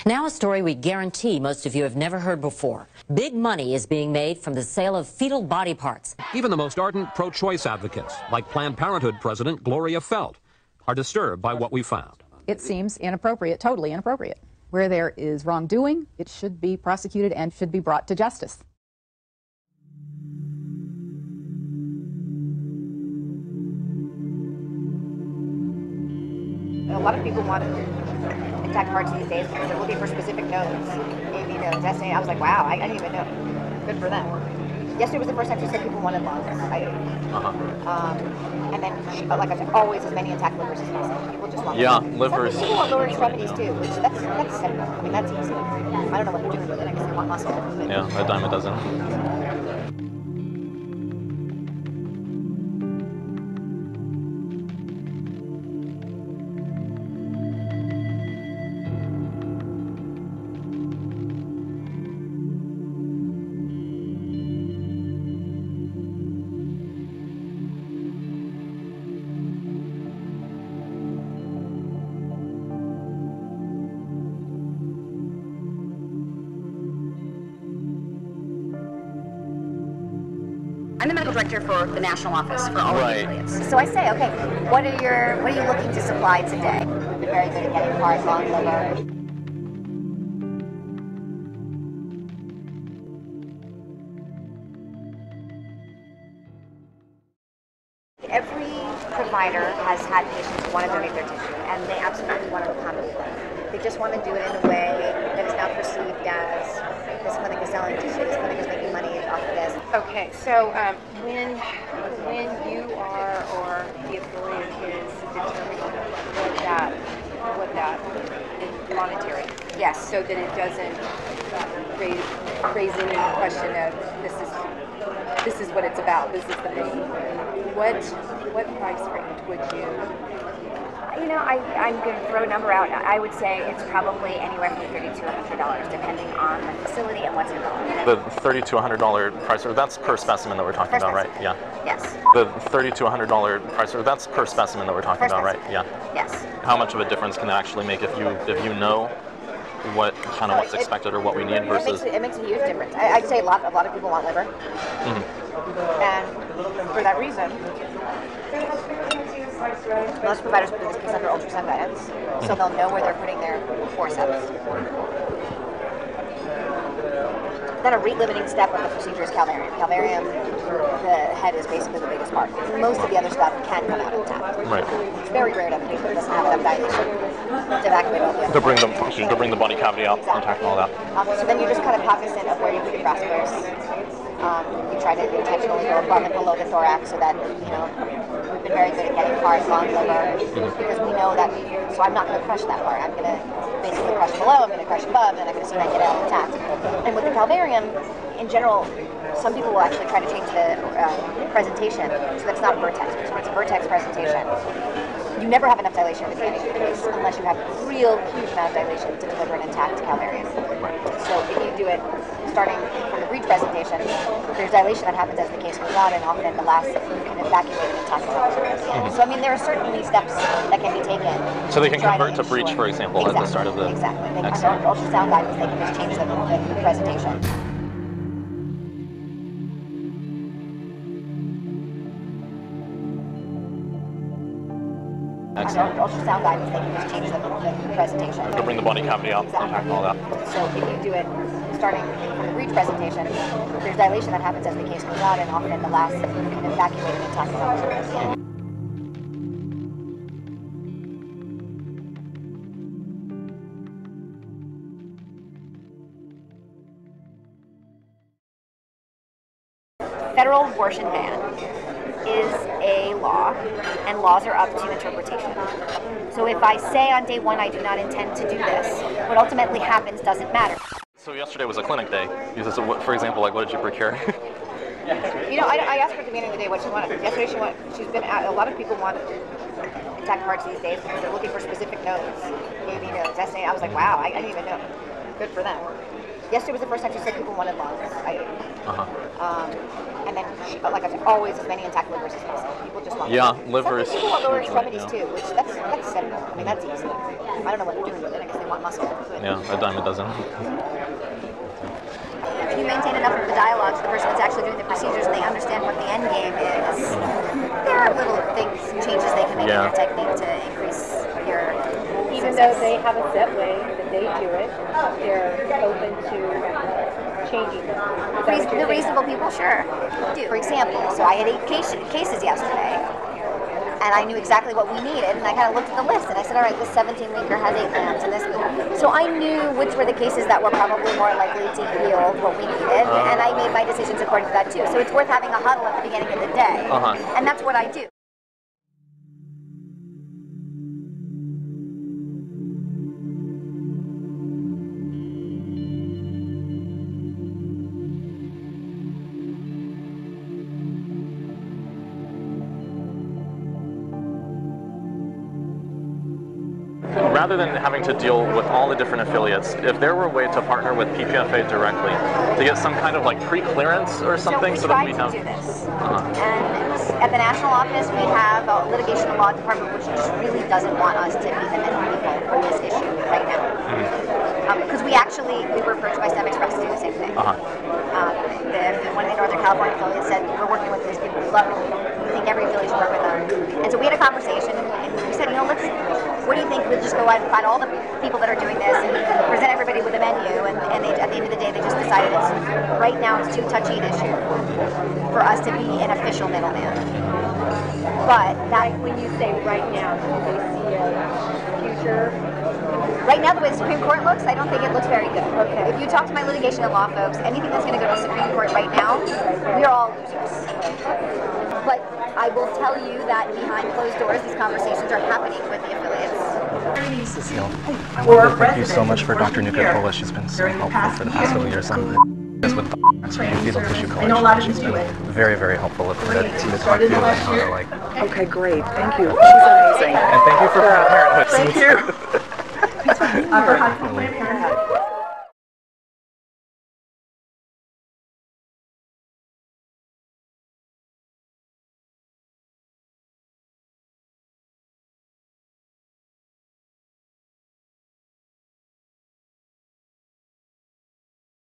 Now a story we guarantee most of you have never heard before. Big money is being made from the sale of fetal body parts. Even the most ardent pro-choice advocates, like Planned Parenthood President Gloria Felt, are disturbed by what we found. It seems inappropriate, totally inappropriate. Where there is wrongdoing, it should be prosecuted and should be brought to justice. A lot of people want intact parts these days because they're looking for specific nodes, AB nodes, SA. I was like, wow, I didn't even know. Good for them. Yesterday was the first time she said people wanted lungs. And then, like I said, always as many intact livers as possible. People just want livers. Some people want lower extremities too, which that's simple. I mean, that's easy. I don't know what they're doing with it. I guess they want muscle. Yeah, a dime a dozen. I'm the medical director for the national office for all of the affiliates. So I say, okay, what are you looking to supply today? We've been very good at getting heart, lung, liver. Every provider has had patients who want to donate their tissue, and they absolutely want to accommodate them. They just want to do it in a way that is not perceived as this clinic is selling tissue, this clinic is making money off of this. Okay, so when you are or the affiliate is determining what that is monetary, yes, so that it doesn't raise any question of this is what it's about. This is the money. What price range would you? You know, I'm going to throw a number out. I would say it's probably anywhere from $30 to $100, depending on the facility and what's involved. The $30 to $100 price, or that's per specimen that we're talking about, right? Yeah. Yes. The $30 to $100 price, or that's per specimen that we're talking about, right? Yeah. Yes. How much of a difference can it actually make if you know what's expected or what we need versus? It makes a huge difference. I'd say a lot of people want liver, and for that reason, most providers put this case under ultrasound guidance, so they'll know where they're putting their forceps. Then a rate-limiting step of the procedure is calvarium. Calvarium, the head is basically the biggest part. Most of the other stuff can come out intact. Right. It's very rare to have a patient that doesn't have enough dilation to evacuate all the other to bring the body cavity out, intact and all that. So then you're just kind of cognizant of where you put your grasslers. You try to intentionally go above and below the thorax so that, we've been very good at getting heart, lung, liver, because we know that, so I'm not going to crush that part. I'm going to basically crush below, I'm going to crush above, and I'm going to see that get out intact. And with the calvarium, in general, some people will actually try to change the presentation so that it's not a vertex, because when it's a vertex presentation, you never have enough dilation at the beginning of the case unless you have a real huge amount of dilation to deliver an intact calvarium. So if you do it starting from the breech presentation, there's dilation that happens as the case goes on, and often at the last, you can evacuate an intact calvarium. So I mean, there are certainly steps that can be taken. So they can convert to breech, for example, at the start of the... Exactly. They can ultrasound guidance, they can just change the presentation. Ultrasound guidance, they can just change the presentation. To bring the body cavity out, intact and all that. So if you do it starting from the breech presentation, there's dilation that happens as the case goes on, and often at the last, you can evacuate an intact calvarium. Federal abortion ban is a law, and laws are up to interpretation. So if I say on day one I do not intend to do this, what ultimately happens doesn't matter. So yesterday was a clinic day. For example, like what did you procure? I asked her at the beginning of the day what she wanted. Yesterday a lot of people want intact parts these days because they're looking for specific nodes, AB nodes, SA. I was like, wow, I didn't even know. Good for them. Yesterday was the first time she said people wanted lungs. And then, like I said, always as many intact livers as possible. People just want. Yeah, liver is. People want lower huge right extremities now. too, which that's simple. I mean, that's easy. I don't know what they're doing with it. I guess they want muscle. But Yeah, a dime a dozen. if you maintain enough of the dialogue to the person that's actually doing the procedures and they understand what the end game is, there are little things, changes they can make in your technique to increase your. Even though they have a set way that they do it, they're open to changing it. The reasonable people, sure. For example, so I had 8 cases yesterday, and I knew exactly what we needed, and I kind of looked at the list, and I said, all right, this 17-liter has 8 grams, and this. So I knew which were the cases that were probably more likely to yield what we needed, and I made my decisions according to that too. So it's worth having a huddle at the beginning of the day, and that's what I do. Rather than having to deal with all the different affiliates, if there were a way to partner with PPFA directly to get some kind of like pre-clearance or something, so that we have. Do this. And at the national office, we have a litigation and law department, which just really doesn't want us to be the middle people on this issue right now. Because we were approached by Stem Express to do the same thing. One of the Northern California affiliates said, we're working with these people, we love them, we think every affiliate should work with them. And so we had a conversation, and we said, what do you think? We'll just go out and find all the people that are doing this and present everybody with a menu, and at the end of the day, they just decided right now it's too touchy an issue for us to be an official middleman. But that, when you say right now, do they see a future? Right now, the way the Supreme Court looks, I don't think it looks very good. Okay. If you talk to my litigation and law folks, anything that's going to go to the Supreme Court right now, we are all losers. But I will tell you that behind closed doors, these conversations are happening with the affiliates. Cecile, I want to thank you so much for Dr. Nuka-Cola. She's been so helpful for the past couple years. With fetal tissue collection, she's been very, very helpful to talk to and how to like. Okay, great. Thank you. She's amazing. And thank you for Parenthood. Thank you. For Planned Parenthood.